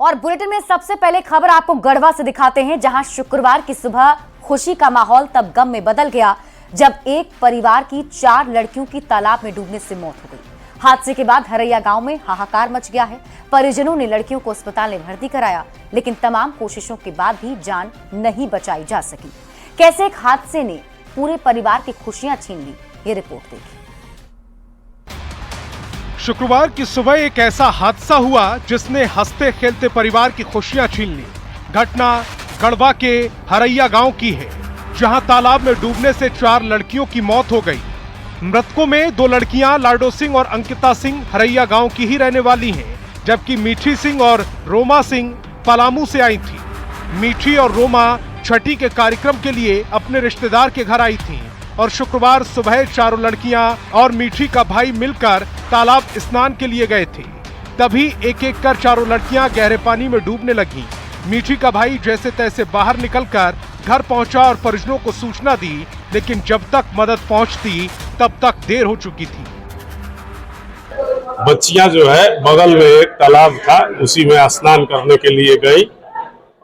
और बुलेटिन में सबसे पहले खबर आपको गढ़वा से दिखाते हैं, जहां शुक्रवार की सुबह खुशी का माहौल तब गम में बदल गया जब एक परिवार की 4 लड़कियों की तालाब में डूबने से मौत हो गई। हादसे के बाद हरैया गांव में हाहाकार मच गया है। परिजनों ने लड़कियों को अस्पताल में भर्ती कराया, लेकिन तमाम कोशिशों के बाद भी जान नहीं बचाई जा सकी। कैसे एक हादसे ने पूरे परिवार की खुशियां छीन ली, ये रिपोर्ट देखिए। शुक्रवार की सुबह एक ऐसा हादसा हुआ जिसने हंसते खेलते परिवार की खुशियां छीन ली। घटना गढ़वा के हरैया गांव की है, जहां तालाब में डूबने से 4 लड़कियों की मौत हो गई। मृतकों में 2 लड़कियां लाडो सिंह और अंकिता सिंह हरैया गांव की ही रहने वाली हैं, जबकि मीठी सिंह और रोमा सिंह पलामू से आई थी। मीठी और रोमा छठी के कार्यक्रम के लिए अपने रिश्तेदार के घर आई थीं और शुक्रवार सुबह चारों लड़कियां और मीठी का भाई मिलकर तालाब स्नान के लिए गए थे। तभी एक एक कर चारों लड़कियां गहरे पानी में डूबने लगीं। मीठी का भाई जैसे तैसे बाहर निकलकर घर पहुंचा और परिजनों को सूचना दी, लेकिन जब तक मदद पहुंचती तब तक देर हो चुकी थी। बच्चियां जो है बगल में एक तालाब था, उसी में स्नान करने के लिए गई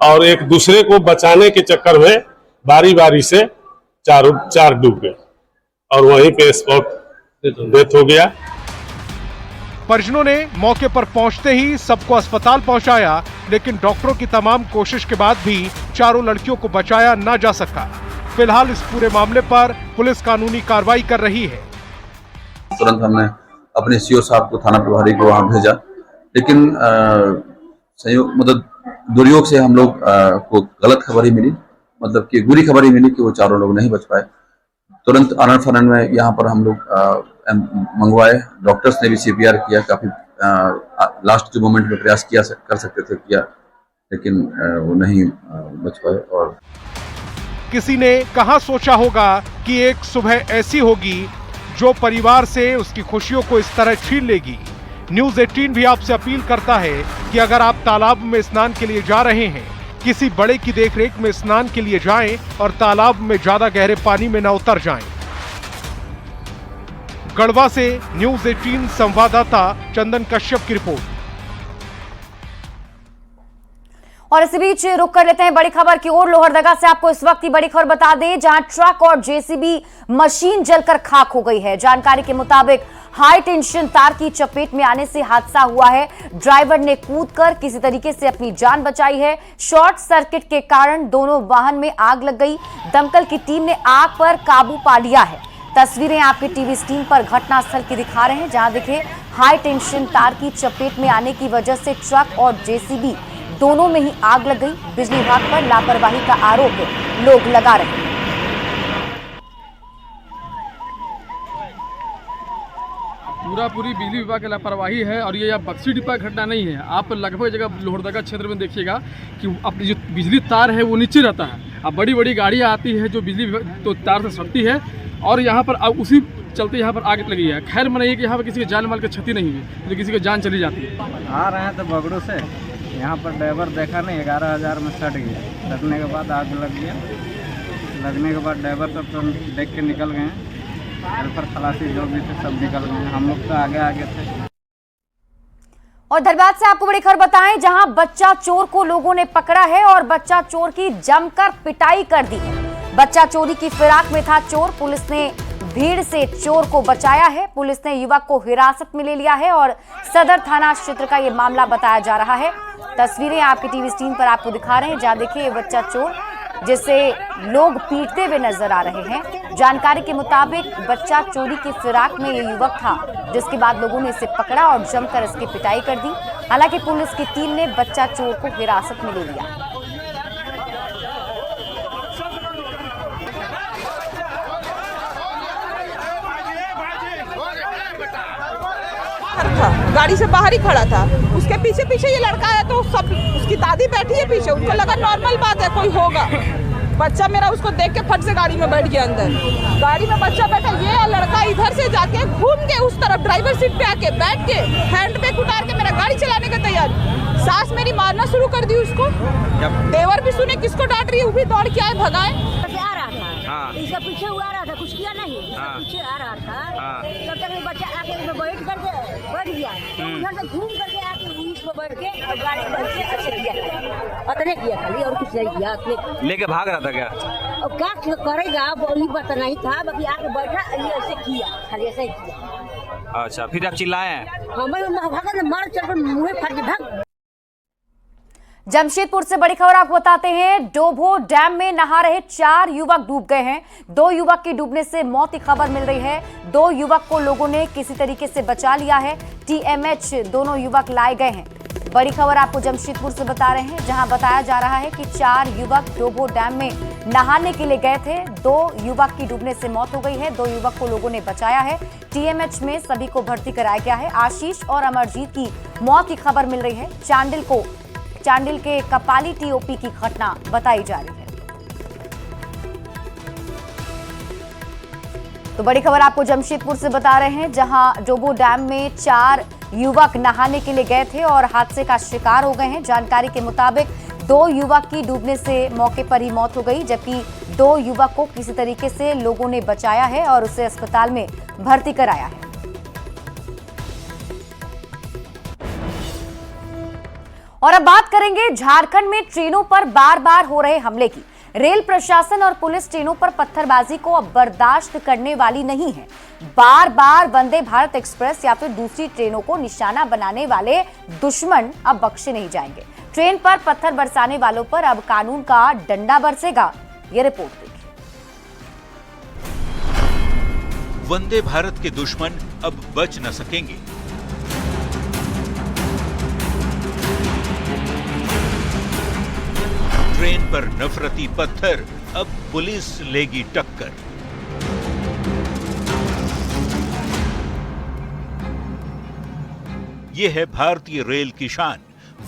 और एक दूसरे को बचाने के चक्कर में बारी बारी से चार डूब गए और वहीं पे स्पॉट डेथ हो गया। परिजनों ने मौके पर पहुंचते ही सबको अस्पताल पहुंचाया, लेकिन डॉक्टरों की तमाम कोशिश के बाद भी चारों लड़कियों को बचाया न जा सका। फिलहाल इस पूरे मामले पर पुलिस कानूनी कार्रवाई कर रही है। तुरंत हमने अपने सीओ साहब को, थाना प्रभारी को वहां भेजा, लेकिन दुर्योग से हम लोग को गलत खबर ही मिली, मतलब कि बुरी खबर ही मिली कि वो चारों लोग नहीं बच पाए। तुरंत आनंद फानन में यहाँ पर हम लोग मंगवाए, डॉक्टर्स ने भी CPR किया, काफी लास्ट के मोमेंट में प्रयास कर सकते थे किया, लेकिन वो नहीं बच पाए। और किसी ने कहां सोचा होगा कि एक सुबह ऐसी होगी जो परिवार से उसकी खुशियों को इस तरह छीन लेगी। न्यूज़ 18 भी आपसे अपील करता है कि अगर आप तालाब में स्नान के लिए जा रहे हैं, किसी बड़े की देखरेख में स्नान के लिए जाएं और तालाब में ज्यादा गहरे पानी में न उतर जाएं। गढ़वा से न्यूज़ 18 संवाददाता चंदन कश्यप की रिपोर्ट। और इसी बीच रुक कर लेते हैं बड़ी खबर की ओर। लोहरदगा से आपको इस वक्त की बड़ी खबर बता दें, जहां ट्रक और JCB मशीन जलकर खाक हो गई है। जानकारी के मुताबिक हाई टेंशन तार की चपेट में आने से हादसा हुआ है। ड्राइवर ने कूदकर किसी तरीके से अपनी जान बचाई है। शॉर्ट सर्किट के कारण दोनों वाहन में आग लग गई। दमकल की टीम ने आग पर काबू पा लिया है। तस्वीरें आपके टीवी स्क्रीन पर घटनास्थल की दिखा रहे हैं, जहां देखिए हाई टेंशन तार की चपेट में आने की वजह से ट्रक और JCB दोनों में ही आग लग गई। बिजली विभाग पर लापरवाही का आरोप लोग लगा रहे हैं। पूरी बिजली विभाग की लापरवाही है और ये बक्सी डिब्बा घटना नहीं है। आप लगभग जगह लोहरदगा क्षेत्र में देखिएगा कि अपनी जो बिजली तार है वो नीचे रहता है। अब बड़ी बड़ी गाड़ियाँ आती है जो बिजली तो तार से सटती है और यहाँ पर उसी चलते यहाँ पर आग लगी है। खैर मनाइए कि यहाँ पर किसी के जान माल की क्षति नहीं हुई, तो किसी की जान चली जाती है। आ रहे हैं तो बगड़ों से, यहाँ पर ड्राइवर देखा नहीं, 11,000 में सट गया। सटने के बाद आग लग गया। लगने के बाद ड्राइवर सब तो देख के निकल गए, हेल्पर खलासी जो भी थे सब निकल गए। हम लोग तो आगे थे। और धनबाद से आपको बड़ी खबर बताएं, जहां बच्चा चोर को लोगों ने पकड़ा है और बच्चा चोर की जमकर पिटाई कर दी है। बच्चा चोरी की फिराक में था चोर। पुलिस ने भीड़ से चोर को बचाया है। पुलिस ने युवक को हिरासत में ले लिया है और सदर थाना क्षेत्र का यह मामला बताया जा रहा है। तस्वीरें आपके टीवी स्क्रीन पर आपको दिखा रहे हैं, जहां देखिए ये बच्चा चोर जिसे लोग पीटते हुए नजर आ रहे हैं। जानकारी के मुताबिक बच्चा चोरी की फिराक में ये युवक था, जिसके बाद लोगों ने इसे पकड़ा और जमकर इसकी पिटाई कर दी। हालांकि पुलिस की टीम ने बच्चा चोर को हिरासत में ले लिया। गाड़ी से बाहर ही खड़ा था, उसके पीछे ये लड़का है तो सब उसकी दादी बैठी है पीछे, उनको लगा नॉर्मल बात है कोई होगा। बच्चा मेरा उसको देख के फट से गाड़ी में बैठ गया अंदर। गाड़ी में बच्चा बैठा, ये लड़का इधर से जाके घूम के उस तरफ ड्राइवर सीट पे आके बैठ के हैंड पे उतार के मेरा गाड़ी चलाने का तैयार। सास मेरी मारना शुरू कर दी उसको। देवर भी सुने किसको डांट रही है, वो भी दौड़ के आए भगाए। इसका पीछे हुआ रहा था, कुछ किया नहीं, पीछे आ रहा था। तब तक बच्चा आके बैठ गया, तो उधर से घूम करके आके उसको बैठ के और गाड़ी बैठ के अच्छे किया, उतने किया खाली और कुछ नहीं किया उतने। लेके भाग रहा था क्या? अब क्या करेगा वही पता नहीं था, बाकी आके बैठा ये ऐसे किया, खाली ऐसे ही किया। अच्छा, फिर आप चिल्लाए हैं? हमें भागा मार चल मुँह फट भाग। जमशेदपुर से बड़ी खबर आपको बताते हैं। डोभो डैम में नहा रहे 4 युवक डूब गए हैं। 2 युवक की डूबने से मौत की खबर मिल रही है। 2 युवक को लोगों ने किसी तरीके से बचा लिया है। टीएमएच दोनों युवक लाए गए हैं। बड़ी खबर आपको जमशेदपुर से बता रहे हैं, जहां बताया जा रहा है कि 4 युवक डोभो डैम में नहाने के लिए गए थे। 2 युवक की डूबने से मौत हो गई है। 2 युवक को लोगों ने बचाया है। टीएमएच में सभी को भर्ती कराया गया है। आशीष और अमरजीत की मौत की खबर मिल रही है। चांडिल के कपाली टीओपी की घटना बताई जा रही है। तो बड़ी खबर आपको जमशेदपुर से बता रहे हैं, जहां डोभो डैम में 4 युवक नहाने के लिए गए थे और हादसे का शिकार हो गए हैं। जानकारी के मुताबिक 2 युवक की डूबने से मौके पर ही मौत हो गई, जबकि 2 युवक को किसी तरीके से लोगों ने बचाया है और उसे अस्पताल में भर्ती कराया है। और अब बात करेंगे झारखंड में ट्रेनों पर बार बार हो रहे हमले की। रेल प्रशासन और पुलिस ट्रेनों पर पत्थरबाजी को अब बर्दाश्त करने वाली नहीं है। बार बार वंदे भारत एक्सप्रेस या फिर दूसरी ट्रेनों को निशाना बनाने वाले दुश्मन अब बख्शे नहीं जाएंगे। ट्रेन पर पत्थर बरसाने वालों पर अब कानून का डंडा बरसेगा। ये रिपोर्ट देखिए। वंदे भारत के दुश्मन अब बच न सकेंगे। ट्रेन पर नफरती पत्थर, अब पुलिस लेगी टक्कर। यह है भारतीय रेल की शान,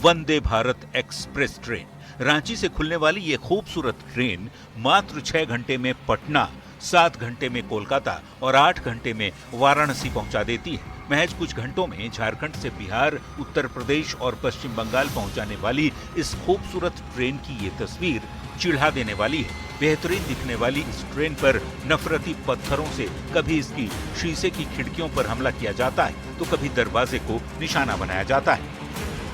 वंदे भारत एक्सप्रेस ट्रेन। रांची से खुलने वाली ये खूबसूरत ट्रेन मात्र 6 घंटे में पटना, 7 घंटे में कोलकाता और 8 घंटे में वाराणसी पहुंचा देती है। महज कुछ घंटों में झारखंड से बिहार, उत्तर प्रदेश और पश्चिम बंगाल पहुंचाने वाली इस खूबसूरत ट्रेन की ये तस्वीर चिढ़ा देने वाली है। बेहतरीन दिखने वाली इस ट्रेन पर नफरती पत्थरों से कभी इसकी शीशे की खिड़कियों पर हमला किया जाता है, तो कभी दरवाजे को निशाना बनाया जाता है।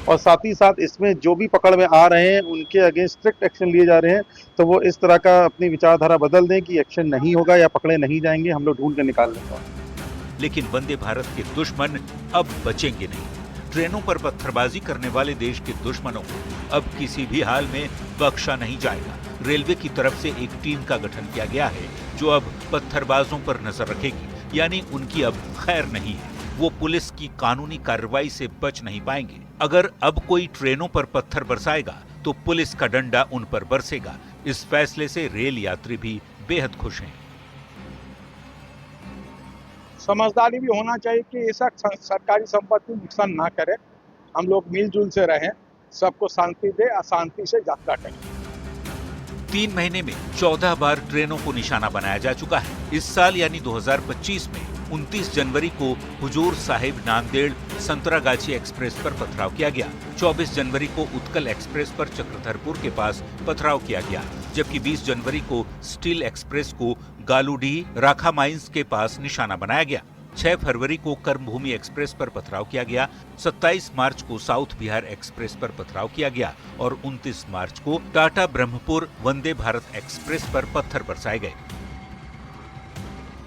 और साथ ही साथ इसमें जो भी पकड़ में आ रहे हैं उनके अगेंस्ट स्ट्रिक्ट एक्शन लिए जा रहे हैं, तो वो इस तरह का अपनी विचारधारा बदल दें कि एक्शन नहीं होगा या पकड़े नहीं जाएंगे, हम लोग ढूंढ कर निकाल लेंगे। लेकिन वंदे भारत के दुश्मन अब बचेंगे नहीं। ट्रेनों पर पत्थरबाजी करने वाले देश के दुश्मनों को अब किसी भी हाल में बख्शा नहीं जाएगा। रेलवे की तरफ से एक टीम का गठन किया गया है, जो अब पत्थरबाजों पर नजर रखेगी, यानी उनकी अब खैर नहीं है। वो पुलिस की कानूनी कार्रवाई से बच नहीं पाएंगे। अगर अब कोई ट्रेनों पर पत्थर बरसाएगा तो पुलिस का डंडा उन पर बरसेगा। इस फैसले से रेल यात्री भी बेहद खुश हैं। समझदारी भी होना चाहिए कि ऐसा सरकारी संपत्ति नुकसान ना करे, हम लोग मिलजुल से रहें, सबको शांति दे, अशांति से यात्रा करें। 3 महीने में 14 बार ट्रेनों को निशाना बनाया जा चुका है। इस साल यानी 2025 में 29 जनवरी को हुजूर साहिब नांदेड़ संतरागाछी एक्सप्रेस पर पथराव किया गया। 24 जनवरी को उत्कल एक्सप्रेस पर चक्रधरपुर के पास पथराव किया गया, जबकि 20 जनवरी को स्टील एक्सप्रेस को गालूडीह राखा माइंस के पास निशाना बनाया गया। 6 फरवरी को कर्मभूमि एक्सप्रेस पर पथराव किया गया। 27 मार्च को साउथ बिहार एक्सप्रेस पर पथराव किया गया और 29 मार्च को टाटा ब्रह्मपुर वंदे भारत एक्सप्रेस पर पत्थर बरसाए गए।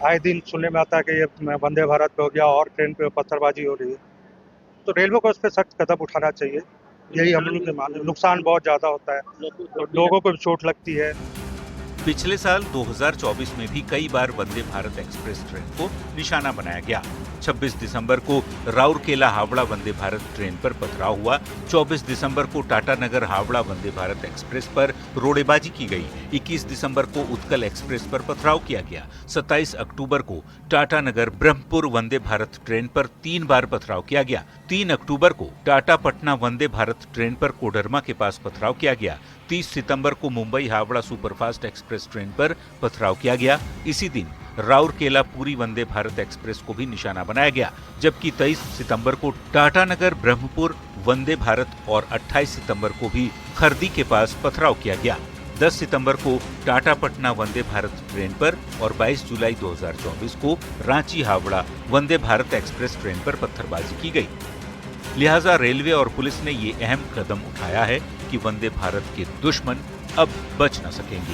आए दिन सुनने में आता है कि ये वंदे भारत पे हो गया और ट्रेन पे पत्थरबाजी हो रही है, तो रेलवे को इस पर सख्त कदम उठाना चाहिए। यही हम लोग के मानने, नुकसान बहुत ज्यादा होता है, तो लोगों को भी चोट लगती है। पिछले साल 2024 में भी कई बार वंदे भारत एक्सप्रेस ट्रेन को निशाना बनाया गया। 26 दिसंबर को राउरकेला हावड़ा वंदे भारत ट्रेन पर पथराव हुआ। 24 दिसंबर को टाटा नगर हावड़ा वंदे भारत एक्सप्रेस पर रोड़ेबाजी की गई। 21 दिसंबर को उत्कल एक्सप्रेस पर पथराव किया गया। 27 अक्टूबर को टाटा नगर ब्रह्मपुर वंदे भारत ट्रेन पर 3 बार पथराव किया गया। 3 अक्टूबर को टाटा पटना वंदे भारत ट्रेन पर कोडरमा के पास पथराव किया गया। 30 सितंबर को Mumbai Howrah superfast express train पर पथराव किया गया। इसी दिन राउरकेला पूरी वंदे भारत एक्सप्रेस को भी निशाना बनाया गया, जबकि 23 सितंबर को टाटा नगर ब्रह्मपुर वंदे भारत और 28 सितंबर को भी खरदी के पास पथराव किया गया। 10 सितंबर को टाटा पटना वंदे भारत ट्रेन पर और 22 जुलाई 2024 को रांची हावड़ा वंदे भारत एक्सप्रेस ट्रेन पर पत्थरबाजी की गई। लिहाजा रेलवे और पुलिस ने ये अहम कदम उठाया है कि वंदे भारत के दुश्मन अब बच न सकेंगे।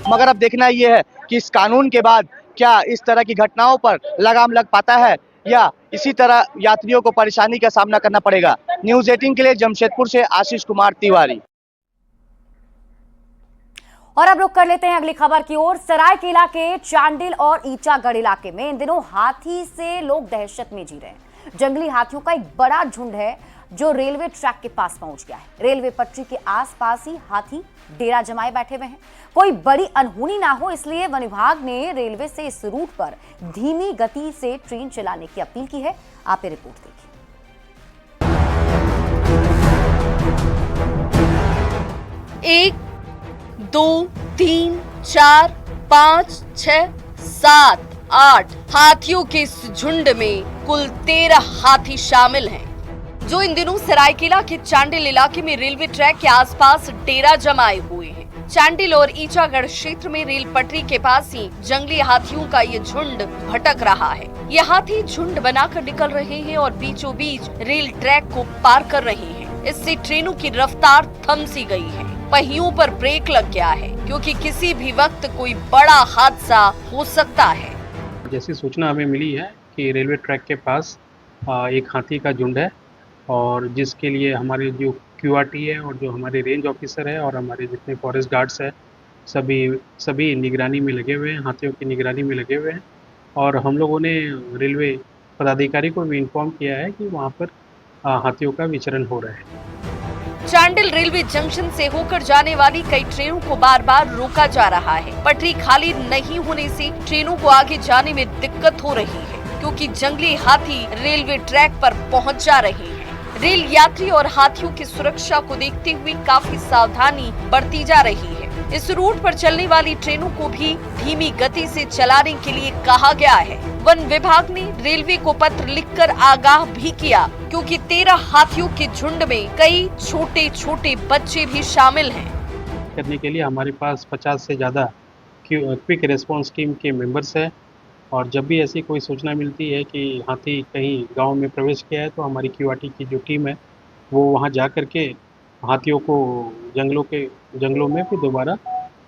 मगर अब देखना ये है कि इस कानून के बाद क्या इस तरह की घटनाओं पर लगाम लग पाता है या इसी तरह यात्रियों को परेशानी का सामना करना पड़ेगा। न्यूज़ 18 के लिए जमशेदपुर से आशीष कुमार तिवारी। और अब रुक कर लेते हैं अगली खबर की ओर। सरायकेला के चांडिल और ईचागढ़ इलाके में इन दिनों हाथी से लोग दहशत में जी रहे हैं। जंगली हाथियों का एक बड़ा झुंड है जो रेलवे ट्रैक के पास पहुंच गया है। रेलवे पटरी के आसपास ही हाथी डेरा जमाए बैठे हुए हैं। कोई बड़ी अनहोनी ना हो इसलिए वन विभाग ने रेलवे से इस रूट पर धीमी गति से ट्रेन चलाने की अपील की है। आप ये रिपोर्ट देखिए। 1 2 3 4 5 6 7 8 हाथियों के इस झुंड में कुल 13 हाथी शामिल हैं, जो इन दिनों सरायकेला के चांडिल इलाके में रेलवे ट्रैक के आसपास डेरा जमाए हुए हैं। चांडिल और ईचागढ़ क्षेत्र में रेल पटरी के पास ही जंगली हाथियों का ये झुंड भटक रहा है। ये हाथी झुंड बनाकर निकल रहे हैं और बीचों बीच रेल ट्रैक को पार कर रहे हैं। इससे ट्रेनों की रफ्तार थम सी गई है। पहियों पर ब्रेक लग गया है क्योंकि किसी भी वक्त कोई बड़ा हादसा हो सकता है। जैसी सूचना हमें मिली है कि रेलवे ट्रैक के पास एक हाथी का झुंड है और जिसके लिए हमारे जो QRT है और जो हमारे रेंज ऑफिसर है और हमारे जितने फॉरेस्ट गार्ड्स है सभी निगरानी में लगे हुए हैं, हाथियों की निगरानी में लगे हुए हैं। और हम लोगों ने रेलवे पदाधिकारी को भी इन्फॉर्म किया है कि वहाँ पर हाथियों का विचरण हो रहा है। चांडिल रेलवे जंक्शन से होकर जाने वाली कई ट्रेनों को बार बार रोका जा रहा है। पटरी खाली नहीं होने से ट्रेनों को आगे जाने में दिक्कत हो रही है क्योंकि जंगली हाथी रेलवे ट्रैक पर पहुंच जा रहे हैं। रेल यात्री और हाथियों की सुरक्षा को देखते हुए काफी सावधानी बरती जा रही है। इस रूट पर चलने वाली ट्रेनों को भी धीमी गति से चलाने के लिए कहा गया है। वन विभाग ने रेलवे को पत्र लिखकर आगाह भी किया क्योंकि 13 हाथियों के झुंड में कई छोटे छोटे बच्चे भी शामिल हैं। करने के लिए हमारे पास 50 से ज्यादा क्विक रिस्पांस टीम के मेंबर्स है और जब भी ऐसी कोई सूचना मिलती है कि हाथी कहीं गांव में प्रवेश किया है तो हमारी QRT की जो टीम है वो वहां जा कर के हाथियों को जंगलों में फिर दोबारा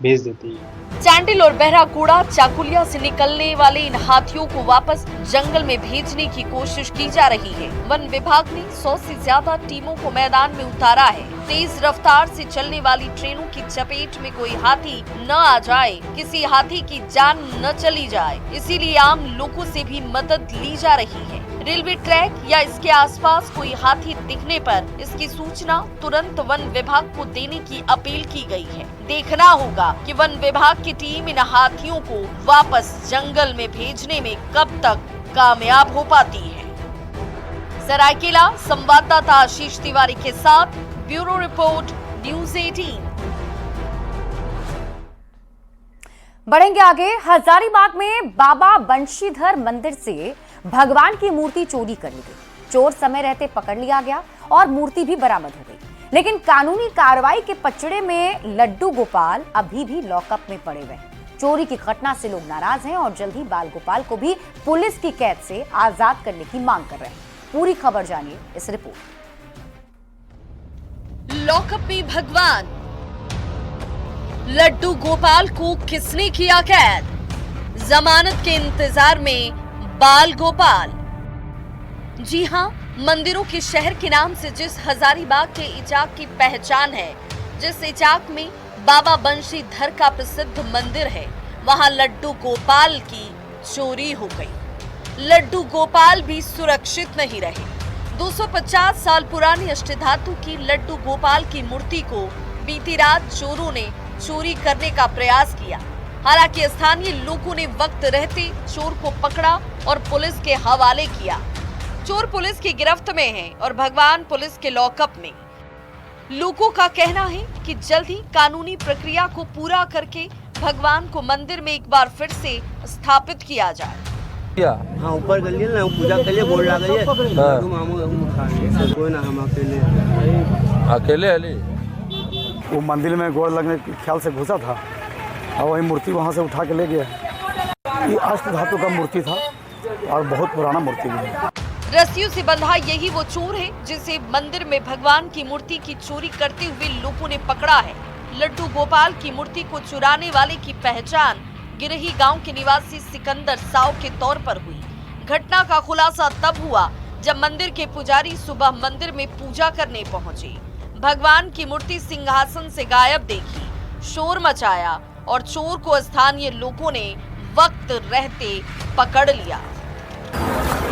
भेज देती है। चांडिल और बहराकूड़ा चाकुलिया से निकलने वाले इन हाथियों को वापस जंगल में भेजने की कोशिश की जा रही है। वन विभाग ने 100 से ज्यादा टीमों को मैदान में उतारा है। तेज रफ्तार से चलने वाली ट्रेनों की चपेट में कोई हाथी न आ जाए, किसी हाथी की जान न चली जाए, इसीलिए आम लोगों से भी मदद ली जा रही है। रेलवे ट्रैक या इसके आसपास कोई हाथी दिखने पर इसकी सूचना तुरंत वन विभाग को देने की अपील की गई है। देखना होगा कि वन विभाग की टीम इन हाथियों को वापस जंगल में भेजने में कब तक कामयाब हो पाती है। सरायकेला संवाददाता आशीष तिवारी के साथ ब्यूरो रिपोर्ट न्यूज़ 18। बढ़ेंगे आगे। हजारीबाग में बाबा बंशीधर मंदिर से भगवान की मूर्ति चोरी कर ली गई। चोर समय रहते पकड़ लिया गया और मूर्ति भी बरामद हो गई, लेकिन कानूनी कार्रवाई के पचड़े में लड्डू गोपाल अभी भी लॉकअप में पड़े हुए हैं। चोरी की घटना से लोग नाराज हैं और जल्द ही बाल गोपाल को भी पुलिस की कैद से आजाद करने की मांग कर रहे हैं। पूरी खबर जानिए इस रिपोर्ट। लॉकअप में भगवान, लड्डू गोपाल को किसने किया कैद? जमानत के इंतजार में बाल गोपाल। जी हां, मंदिरों के शहर के नाम से जिस हजारीबाग के इचाक की पहचान है, जिस इचाक में बाबा बंशीधर का प्रसिद्ध मंदिर है, वहां लड्डू गोपाल की चोरी हो गई। लड्डू गोपाल भी सुरक्षित नहीं रहे। 250 साल पुरानी अष्टधातु की लड्डू गोपाल की मूर्ति को बीती रात चोरों ने चोरी करने का प्रयास किया। हालांकि स्थानीय लोगों ने वक्त रहते चोर को पकड़ा और पुलिस के हवाले किया। चोर पुलिस की गिरफ्त में है और भगवान पुलिस के लॉकअप में। लोगों का कहना है कि जल्द ही कानूनी प्रक्रिया को पूरा करके भगवान को मंदिर में एक बार फिर से स्थापित किया जाए। हाँ, ऊपर कर लिया ना, पूजा कर लिए, बोर्ड लगा लिए, कोई ना, हम अकेले वो मंदिर में गोड़ लगने के ख्याल से घुसा था और वही मूर्ति वहाँ से उठा के ले गया। ये अष्ट धातु का मूर्ति था और बहुत पुराना मूर्ति भी है। रस्सियों से बंधा यही वो चोर है जिसे मंदिर में भगवान की मूर्ति की चोरी करते हुए लोगों ने पकड़ा है। लड्डू गोपाल की मूर्ति को चुराने वाले की पहचान गिरही गांव के निवासी सिकंदर साव के तौर पर हुई। घटना का खुलासा तब हुआ जब मंदिर के पुजारी सुबह मंदिर में पूजा करने पहुंचे। भगवान की मूर्ति सिंहासन से गायब देखी, शोर मचाया और चोर को स्थानीय लोगों ने वक्त रहते पकड़ लिया।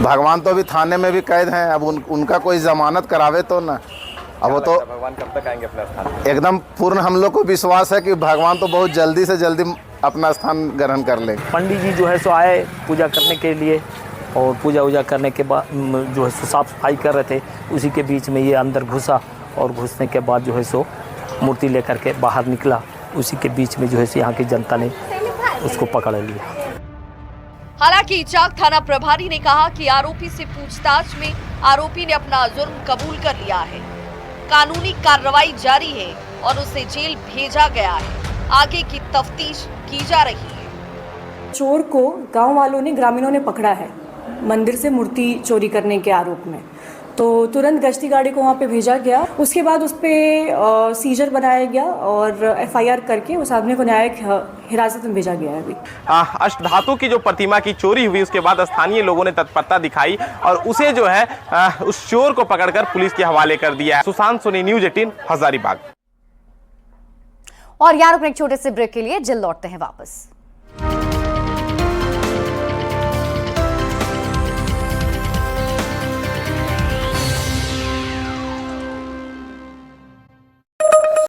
भगवान तो अभी थाने में भी कैद हैं, अब उनका कोई जमानत करावे तो ना। अब वो तो भगवान कब तक आएंगे अपना स्थान? एकदम पूर्ण हम लोग को विश्वास है कि भगवान तो बहुत जल्दी से जल्दी अपना स्थान ग्रहण कर लेंगे। पंडित जी जो है सो आए पूजा करने के लिए और पूजा वूजा करने के बाद जो है सो साफ सफाई कर रहे थे, उसी के बीच में ये अंदर घुसा और घुसने के बाद जो है सो मूर्ति लेकर के बाहर निकला। उसी के बीच में जो है सो यहाँ की जनता ने उसको पकड़ लिया। हालांकि चाक थाना प्रभारी ने कहा कि आरोपी से पूछताछ में आरोपी ने अपना जुर्म कबूल कर लिया है। कानूनी कार्रवाई जारी है और उसे जेल भेजा गया है। आगे की तफ्तीश की जा रही है। चोर को गांव वालों ने, ग्रामीणों ने पकड़ा है मंदिर से मूर्ति चोरी करने के आरोप में, तो तुरंत गश्ती गाड़ी को वहां पे भेजा गया। उसके बाद उस पे सीजर बनाया गया और एफआईआर करके उस आदमी को न्यायिक हिरासत में भेजा गया है। अभी अष्टधातु की जो प्रतिमा की चोरी हुई उसके बाद स्थानीय लोगों ने तत्परता दिखाई और उसे जो है उस चोर को पकड़कर पुलिस के हवाले कर दिया है। सुशांत सोनी, न्यूज़ 18, हजारीबाग। और यहाँ रुकने एक छोटे से ब्रेक के लिए जल्द लौटते हैं वापस।